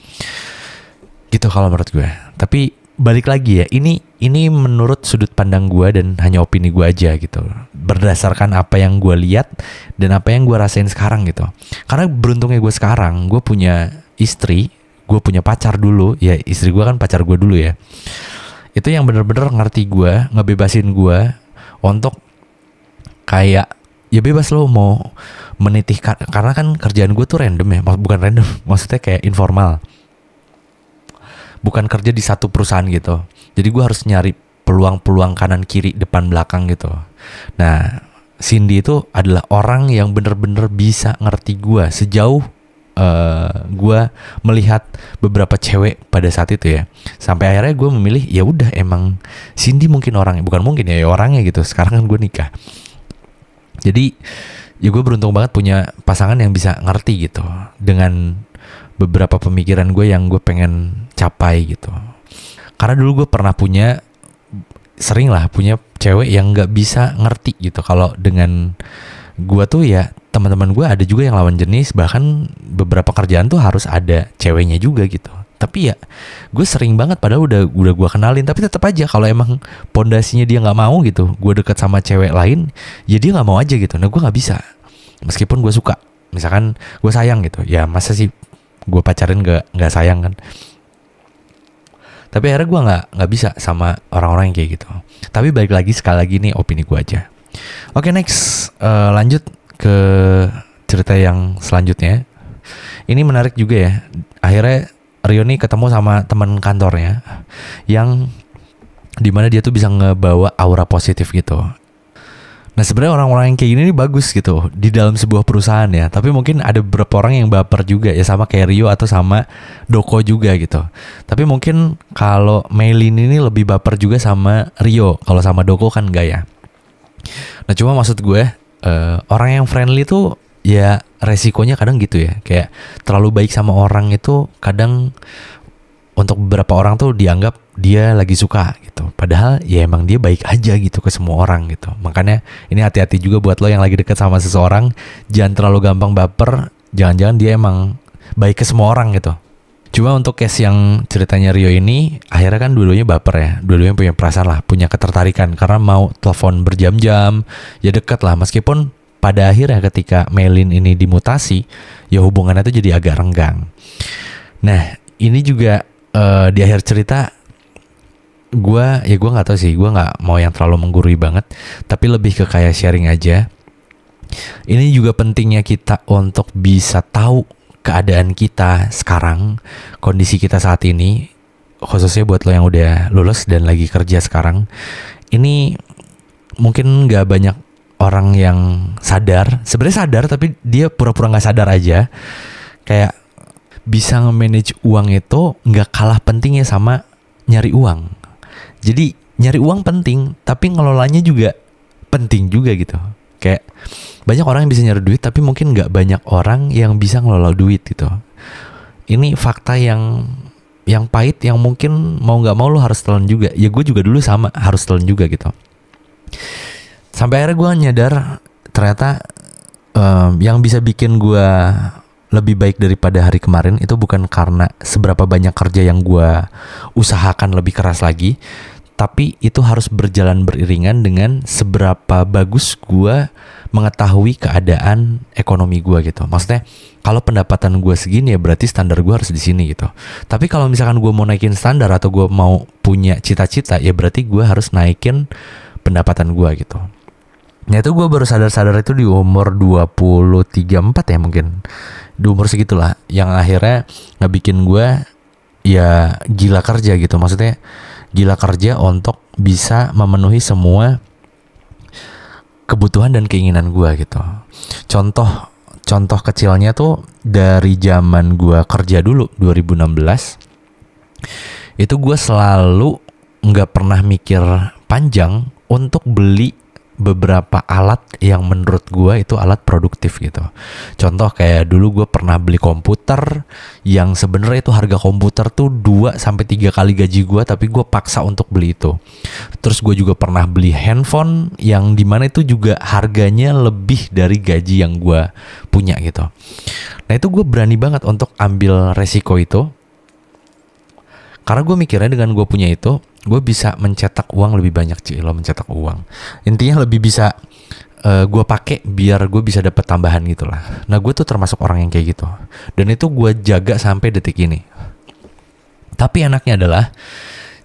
Gitu kalau menurut gue. Tapi balik lagi ya, ini menurut sudut pandang gue dan hanya opini gue aja gitu, berdasarkan apa yang gue lihat dan apa yang gue rasain sekarang gitu. Karena beruntungnya gue sekarang, gue punya istri, gue punya pacar dulu ya, istri gue kan pacar gue dulu ya, itu yang bener-bener ngerti gue, ngebebasin gue untuk kayak ya bebas lo mau menitih, karena kan kerjaan gue tuh random ya, bukan random, maksudnya kayak informal, bukan kerja di satu perusahaan gitu. Jadi gue harus nyari peluang-peluang kanan kiri depan belakang gitu. Nah Cindy itu adalah orang yang bener-bener bisa ngerti gue sejauh gue melihat beberapa cewek pada saat itu ya. Sampai akhirnya gue memilih ya udah emang Cindy mungkin orangnya, bukan mungkin ya orangnya gitu. Sekarang kan gue nikah. Jadi ya gue beruntung banget punya pasangan yang bisa ngerti gitu dengan beberapa pemikiran gue yang gue pengen capai gitu. Karena dulu gue pernah sering lah punya cewek yang nggak bisa ngerti gitu kalau dengan gue tuh ya, teman-teman gue ada juga yang lawan jenis, bahkan beberapa kerjaan tuh harus ada ceweknya juga gitu. Tapi ya gue sering banget padahal udah gue kenalin, tapi tetap aja kalau emang pondasinya dia nggak mau gitu, gue deket sama cewek lain, ya dia nggak mau aja gitu. Nah gue nggak bisa, meskipun gue suka, misalkan gue sayang gitu, ya masa sih gue pacarin nggak sayang kan. Tapi akhirnya gue nggak bisa sama orang-orang yang kayak gitu. Tapi balik lagi, sekali lagi nih opini gue aja. Oke, next lanjut ke cerita yang selanjutnya. Ini menarik juga ya. Akhirnya Rio nih ketemu sama teman kantornya yang dimana dia tuh bisa ngebawa aura positif gitu. Nah sebenarnya orang-orang yang kayak gini nih bagus gitu di dalam sebuah perusahaan ya. Tapi mungkin ada beberapa orang yang baper juga ya, sama kayak Rio atau sama Doko juga gitu. Tapi mungkin kalau Maylin ini lebih baper juga sama Rio. Kalau sama Doko kan enggak ya. Nah cuma maksud gue orang yang friendly tuh ya resikonya kadang gitu ya. Kayak terlalu baik sama orang itu kadang untuk beberapa orang tuh dianggap dia lagi suka gitu. Padahal ya emang dia baik aja gitu ke semua orang gitu. Makanya ini hati-hati juga buat lo yang lagi deket sama seseorang. Jangan terlalu gampang baper. Jangan-jangan dia emang baik ke semua orang gitu. Cuma untuk case yang ceritanya Rio ini, akhirnya kan dua-duanya baper ya. Dua-duanya punya perasaan lah, punya ketertarikan. Karena mau telepon berjam-jam, ya deket lah. Meskipun pada akhirnya ketika Maylin ini dimutasi, ya hubungannya tuh jadi agak renggang. Nah ini juga di akhir cerita gue nggak tahu sih, gue nggak mau yang terlalu menggurui banget, tapi lebih ke kayak sharing aja. Ini juga pentingnya kita untuk bisa tahu keadaan kita sekarang, kondisi kita saat ini, khususnya buat lo yang udah lulus dan lagi kerja sekarang. Ini mungkin nggak banyak orang yang sadar, sebenarnya sadar tapi dia pura-pura nggak sadar aja. Kayak bisa nge-manage uang itu nggak kalah pentingnya sama nyari uang. Jadi nyari uang penting, tapi ngelolanya juga penting juga gitu. Kayak banyak orang yang bisa nyari duit, tapi mungkin nggak banyak orang yang bisa ngelola duit gitu. Ini fakta yang pahit, yang mungkin mau nggak mau lo harus telan juga. Ya gue juga dulu sama, harus telan juga gitu. Sampai akhirnya gue nyadar ternyata yang bisa bikin gue lebih baik daripada hari kemarin itu bukan karena seberapa banyak kerja yang gue usahakan lebih keras lagi, tapi itu harus berjalan beriringan dengan seberapa bagus gue mengetahui keadaan ekonomi gue gitu. Maksudnya kalau pendapatan gue segini ya berarti standar gue harus di sini gitu. Tapi kalau misalkan gue mau naikin standar atau gue mau punya cita-cita, ya berarti gue harus naikin pendapatan gue gitu. Nah itu gue baru sadar-sadar itu di umur 23-4 ya mungkin. Di umur segitulah yang akhirnya ngebikin gue ya gila kerja gitu. Maksudnya gila kerja untuk bisa memenuhi semua kebutuhan dan keinginan gue gitu. Contoh kecilnya tuh dari zaman gue kerja dulu 2016, itu gue selalu nggak pernah mikir panjang untuk beli beberapa alat yang menurut gue itu alat produktif gitu. Contoh kayak dulu gue pernah beli komputer yang sebenarnya itu harga komputer tuh 2-3 kali gaji gue, tapi gue paksa untuk beli itu. Terus gue juga pernah beli handphone yang dimana itu juga harganya lebih dari gaji yang gue punya gitu. Nah itu gue berani banget untuk ambil resiko itu, karena gue mikirnya dengan gue punya itu, gue bisa mencetak uang lebih banyak, mencetak uang. Intinya lebih bisa gue pakai biar gue bisa dapat tambahan gitu lah. Nah gue tuh termasuk orang yang kayak gitu. Dan itu gue jaga sampai detik ini. Tapi enaknya adalah,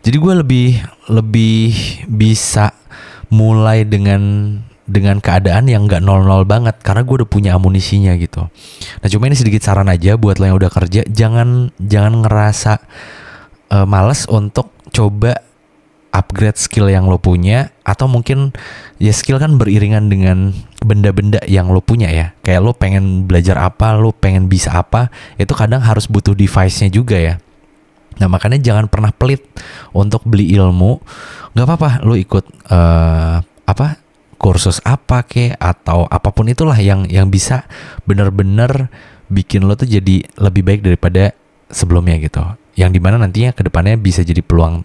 jadi gue lebih bisa mulai dengan keadaan yang gak nol-nol banget, karena gue udah punya amunisinya gitu. Nah cuma ini sedikit saran aja buat lo yang udah kerja, jangan ngerasa males untuk coba upgrade skill yang lo punya, atau mungkin ya skill kan beriringan dengan benda-benda yang lo punya ya. Kayak lo pengen belajar apa, lo pengen bisa apa, itu kadang harus butuh device-nya juga ya. Nah makanya jangan pernah pelit untuk beli ilmu. Gak apa-apa lo ikut kursus apa atau apapun itulah yang bisa benar-benar bikin lo tuh jadi lebih baik daripada sebelumnya gitu. Yang dimana nantinya kedepannya bisa jadi peluang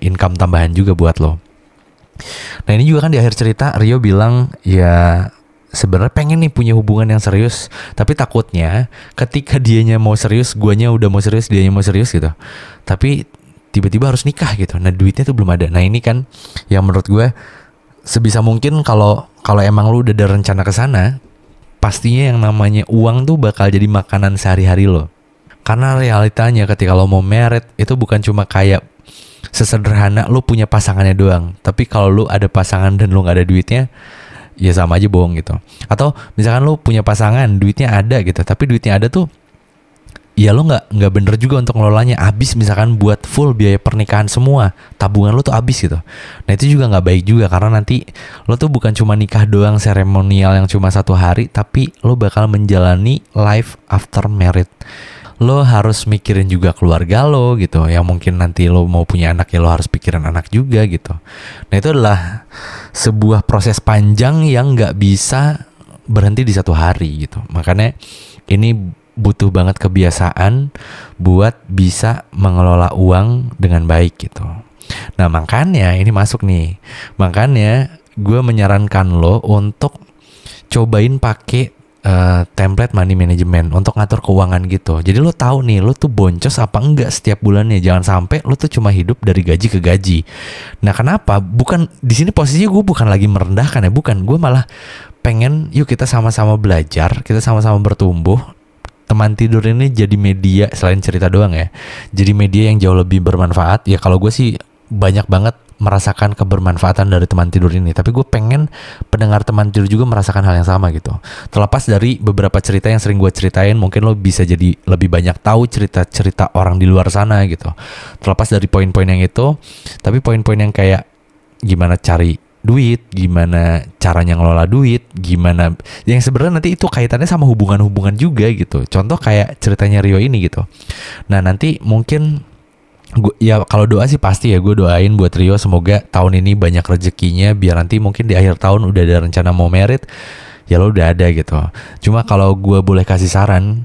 income tambahan juga buat lo. Nah ini juga kan di akhir cerita Rio bilang ya sebenarnya pengen nih punya hubungan yang serius, tapi takutnya ketika dianya mau serius, guanya udah mau serius, dianya mau serius gitu, tapi tiba-tiba harus nikah gitu. Nah duitnya tuh belum ada. Nah ini kan yang menurut gue sebisa mungkin kalau emang lo udah ada rencana ke sana, pastinya yang namanya uang tuh bakal jadi makanan sehari-hari lo. Karena realitanya ketika lo mau married itu bukan cuma kayak sesederhana lo punya pasangannya doang. Tapi kalau lo ada pasangan dan lo gak ada duitnya, ya sama aja bohong gitu. Atau misalkan lo punya pasangan, duitnya ada gitu, tapi duitnya ada tuh, ya lo gak bener juga untuk ngelolanya. Abis misalkan buat full biaya pernikahan semua, tabungan lo tuh abis gitu. Nah itu juga gak baik juga, karena nanti lo tuh bukan cuma nikah doang seremonial yang cuma 1 hari, tapi lo bakal menjalani life after married. Lo harus mikirin juga keluarga lo gitu, yang mungkin nanti lo mau punya anak ya lo harus pikirin anak juga gitu. Nah itu adalah sebuah proses panjang yang gak bisa berhenti di 1 hari gitu. Makanya ini butuh banget kebiasaan buat bisa mengelola uang dengan baik gitu. Nah makanya ini masuk nih, makanya gue menyarankan lo untuk cobain pakai template money management untuk ngatur keuangan gitu. Jadi lo tahu nih lo tuh boncos apa enggak setiap bulannya. Jangan sampai lo tuh cuma hidup dari gaji ke gaji. Nah kenapa? Bukan di sini posisinya gue bukan lagi merendahkan ya, bukan. Gue malah pengen yuk kita sama-sama belajar, kita sama-sama bertumbuh. Teman tidur ini jadi media, selain cerita doang ya, jadi media yang jauh lebih bermanfaat. Ya kalau gue sih banyak banget merasakan kebermanfaatan dari teman tidur ini, tapi gue pengen pendengar teman tidur juga merasakan hal yang sama gitu. Terlepas dari beberapa cerita yang sering gue ceritain, mungkin lo bisa jadi lebih banyak tahu cerita-cerita orang di luar sana gitu. Terlepas dari poin-poin yang itu, tapi poin-poin yang kayak gimana cari duit, gimana caranya ngelola duit, gimana yang sebenarnya nanti itu kaitannya sama hubungan-hubungan juga gitu. Contoh kayak ceritanya Rio ini gitu. Nah nanti mungkin ya kalau doa sih pasti ya, gue doain buat Rio semoga tahun ini banyak rezekinya, biar nanti mungkin di akhir tahun udah ada rencana mau merit, ya lo udah ada gitu. Cuma kalau gue boleh kasih saran,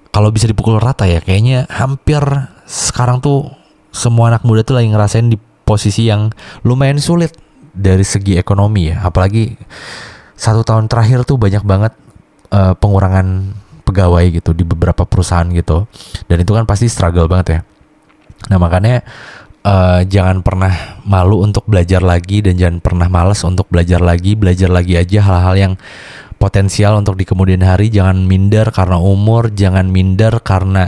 kalau bisa dipukul rata ya, kayaknya hampir sekarang tuh semua anak muda tuh lagi ngerasain di posisi yang lumayan sulit dari segi ekonomi ya. Apalagi 1 tahun terakhir tuh banyak banget pengurangan pegawai gitu di beberapa perusahaan gitu, dan itu kan pasti struggle banget ya. Nah makanya jangan pernah malu untuk belajar lagi, dan jangan pernah malas untuk belajar lagi aja hal-hal yang potensial untuk di kemudian hari. Jangan minder karena umur, jangan minder karena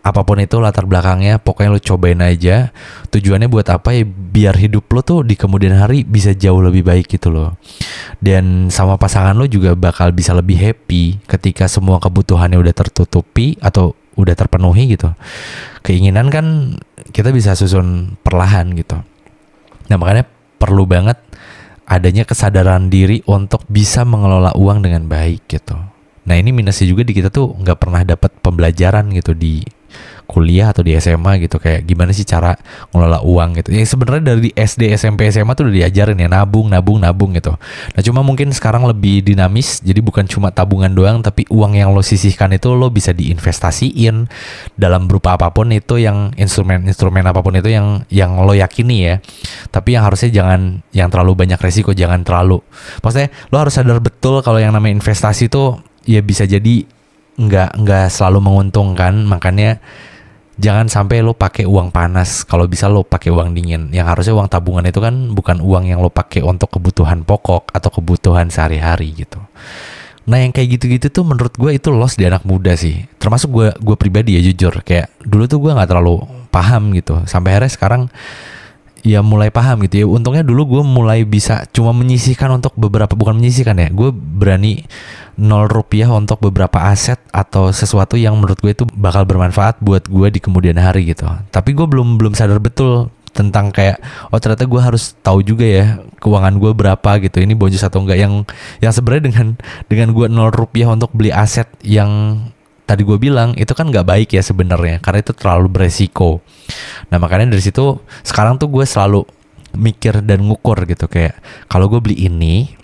apapun itu latar belakangnya, pokoknya lo cobain aja. Tujuannya buat apa ya? Biar hidup lo tuh di kemudian hari bisa jauh lebih baik gitu loh. Dan sama pasangan lo juga bakal bisa lebih happy ketika semua kebutuhannya udah tertutupi atau udah terpenuhi gitu. Keinginan kan kita bisa susun perlahan gitu. Nah makanya perlu banget adanya kesadaran diri untuk bisa mengelola uang dengan baik gitu. Nah ini minusnya juga di kita tuh nggak pernah dapat pembelajaran gitu di kuliah atau di SMA gitu, kayak gimana sih cara ngelola uang gitu. Ya sebenarnya dari SD, SMP, SMA tuh udah diajarin ya nabung gitu. Nah cuma mungkin sekarang lebih dinamis, jadi bukan cuma tabungan doang, tapi uang yang lo sisihkan itu lo bisa diinvestasiin dalam berupa apapun itu, yang instrumen apapun itu yang lo yakini ya. Tapi yang harusnya jangan yang terlalu banyak resiko, jangan terlalu. Maksudnya lo harus sadar betul kalau yang namanya investasi tuh ya bisa jadi nggak selalu menguntungkan. Makanya jangan sampai lo pakai uang panas, kalau bisa lo pakai uang dingin. Yang harusnya uang tabungan itu kan bukan uang yang lo pakai untuk kebutuhan pokok atau kebutuhan sehari-hari gitu. Nah yang kayak gitu-gitu tuh menurut gue itu loss di anak muda sih. Termasuk gue pribadi ya, jujur kayak dulu tuh gue nggak terlalu paham gitu. Sampai akhirnya sekarang ya mulai paham gitu ya. Untungnya dulu gue mulai bisa cuma menyisihkan untuk beberapa, bukan menyisihkan ya, gue berani 0 rupiah untuk beberapa aset atau sesuatu yang menurut gue itu bakal bermanfaat buat gue di kemudian hari gitu. Tapi gue belum sadar betul tentang kayak oh ternyata gue harus tahu juga ya keuangan gue berapa gitu, ini boncos atau enggak. Yang sebenarnya dengan gue 0 rupiah untuk beli aset yang tadi gue bilang itu kan nggak baik ya sebenarnya, karena itu terlalu beresiko. Nah makanya dari situ sekarang tuh gue selalu mikir dan ngukur gitu, kayak kalau gue beli ini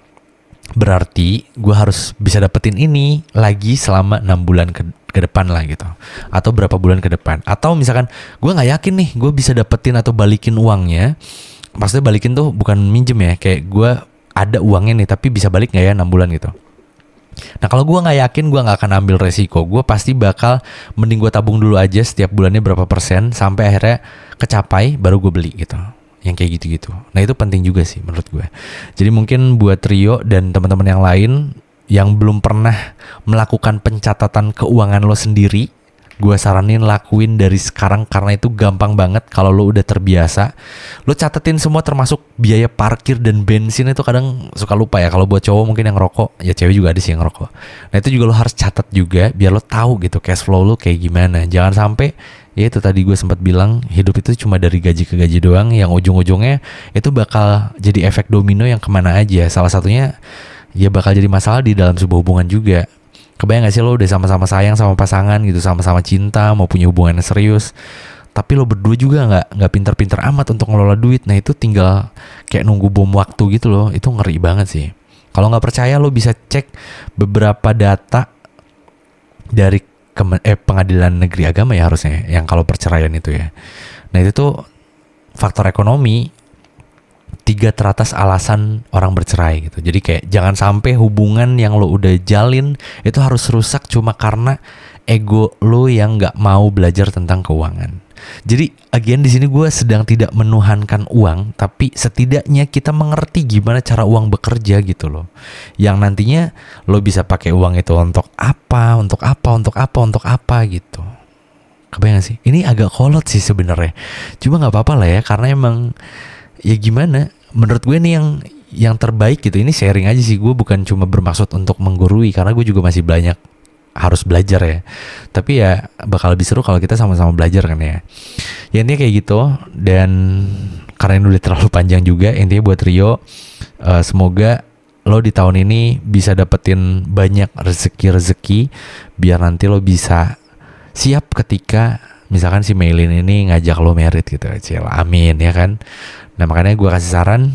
berarti gue harus bisa dapetin ini lagi selama 6 bulan ke depan lah gitu, atau berapa bulan ke depan. Atau misalkan gue nggak yakin nih gue bisa dapetin atau balikin uangnya, maksudnya balikin tuh bukan minjem ya, kayak gue ada uangnya nih tapi bisa balik nggak ya 6 bulan gitu. Nah kalau gue nggak yakin, gue nggak akan ambil resiko. Gue pasti bakal mending gue tabung dulu aja setiap bulannya berapa persen sampai akhirnya kecapai baru gue beli gitu. Yang kayak gitu-gitu. Nah itu penting juga sih menurut gue. Jadi mungkin buat Rio dan teman-teman yang lain yang belum pernah melakukan pencatatan keuangan lo sendiri, gue saranin lakuin dari sekarang karena itu gampang banget kalau lo udah terbiasa. Lo catetin semua termasuk biaya parkir dan bensin, itu kadang suka lupa ya. Kalau buat cowok mungkin yang ngerokok, ya cewek juga ada sih yang ngerokok. Nah itu juga lo harus catat juga biar lo tahu gitu cash flow lo kayak gimana. Jangan sampai ya itu tadi gue sempat bilang, hidup itu cuma dari gaji ke gaji doang, yang ujung-ujungnya itu bakal jadi efek domino yang kemana aja. Salah satunya ya bakal jadi masalah di dalam sebuah hubungan juga. Kebayang gak sih lo udah sama-sama sayang sama pasangan gitu, sama-sama cinta, mau punya hubungan yang serius, tapi lo berdua juga nggak pinter-pinter amat untuk ngelola duit. Nah itu tinggal kayak nunggu bom waktu gitu loh. Itu ngeri banget sih. Kalau nggak percaya lo bisa cek beberapa data dari Pengadilan Negeri Agama ya harusnya, yang kalau perceraian itu ya. Nah itu tuh faktor ekonomi 3 teratas alasan orang bercerai gitu. Jadi kayak jangan sampai hubungan yang lo udah jalin itu harus rusak cuma karena ego lo yang nggak mau belajar tentang keuangan. Jadi again di sini gue sedang tidak menuhankan uang, tapi setidaknya kita mengerti gimana cara uang bekerja gitu loh. Yang nantinya lo bisa pakai uang itu untuk apa gitu. Kebayang gak sih? Ini agak kolot sih sebenarnya. Cuma nggak apa-apa lah ya, karena emang ya gimana? Menurut gue ini yang terbaik gitu. Ini sharing aja sih. Gue bukan cuma bermaksud untuk menggurui, karena gue juga masih banyak harus belajar ya. Tapi ya bakal lebih seru kalau kita sama-sama belajar kan ya. Ya intinya kayak gitu. Dan karena ini udah terlalu panjang juga, intinya buat Rio, semoga lo di tahun ini bisa dapetin banyak rezeki biar nanti lo bisa siap ketika misalkan si Maylin ini ngajak lo merit gitu. Amin ya kan. Nah makanya gue kasih saran,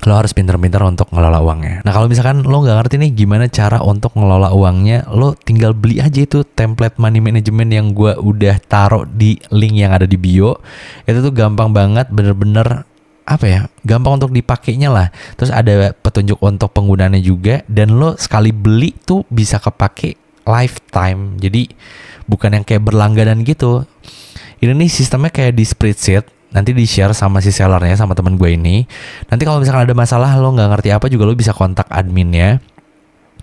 lo harus pinter-pinter untuk ngelola uangnya. Nah kalau misalkan lo nggak ngerti nih gimana cara untuk ngelola uangnya, lo tinggal beli aja itu template money management yang gue udah taruh di link yang ada di bio. Itu tuh gampang banget, bener-bener apa ya, gampang untuk dipakainya lah. Terus ada petunjuk untuk penggunaannya juga, dan lo sekali beli tuh bisa kepake lifetime. Jadi bukan yang kayak berlangganan gitu. Ini nih sistemnya kayak di spreadsheet. Nanti di-share sama si sellernya, sama temen gue ini. Nanti kalau misalkan ada masalah, lo nggak ngerti apa juga, lo bisa kontak adminnya.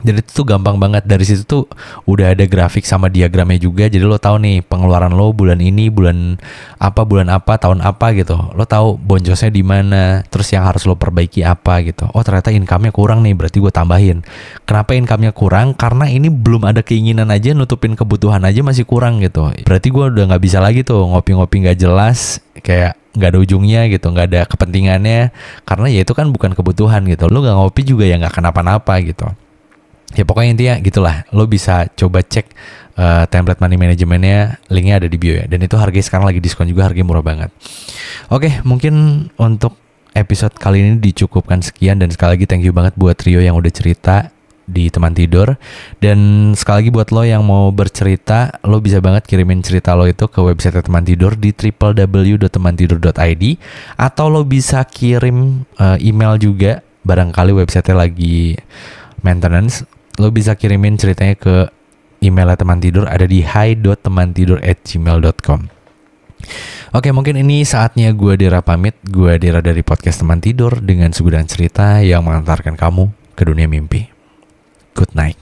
Dan itu tuh gampang banget. Dari situ tuh udah ada grafik sama diagramnya juga. Jadi lo tahu nih pengeluaran lo bulan ini, bulan apa, tahun apa gitu. Lo tahu boncosnya di mana, terus yang harus lo perbaiki apa gitu. Oh ternyata income-nya kurang nih, berarti gue tambahin. Kenapa income-nya kurang? Karena ini belum ada keinginan aja, nutupin kebutuhan aja masih kurang gitu. Berarti gue udah nggak bisa lagi tuh ngopi-ngopi nggak jelas, kayak nggak ada ujungnya gitu, nggak ada kepentingannya. Karena ya itu kan bukan kebutuhan gitu. Lo nggak ngopi juga ya nggak kenapa-napa gitu. Ya pokoknya intinya gitulah. Lo bisa coba cek template money managementnya, linknya ada di bio ya. Dan itu harganya sekarang lagi diskon juga, harganya murah banget. Oke, mungkin untuk episode kali ini dicukupkan sekian. Dan sekali lagi thank you banget buat Rio yang udah cerita di teman tidur. Dan sekali lagi buat lo yang mau bercerita, lo bisa banget kirimin cerita lo itu ke website teman tidur di www.temantidur.id. Atau lo bisa kirim email juga, barangkali websitenya lagi maintenance. Lo bisa kirimin ceritanya ke email teman tidur, ada di hi.temantidur@gmail.com. Oke, mungkin ini saatnya gue Dera pamit. Gue Dera dari podcast Teman Tidur dengan segudang cerita yang mengantarkan kamu ke dunia mimpi. Good night.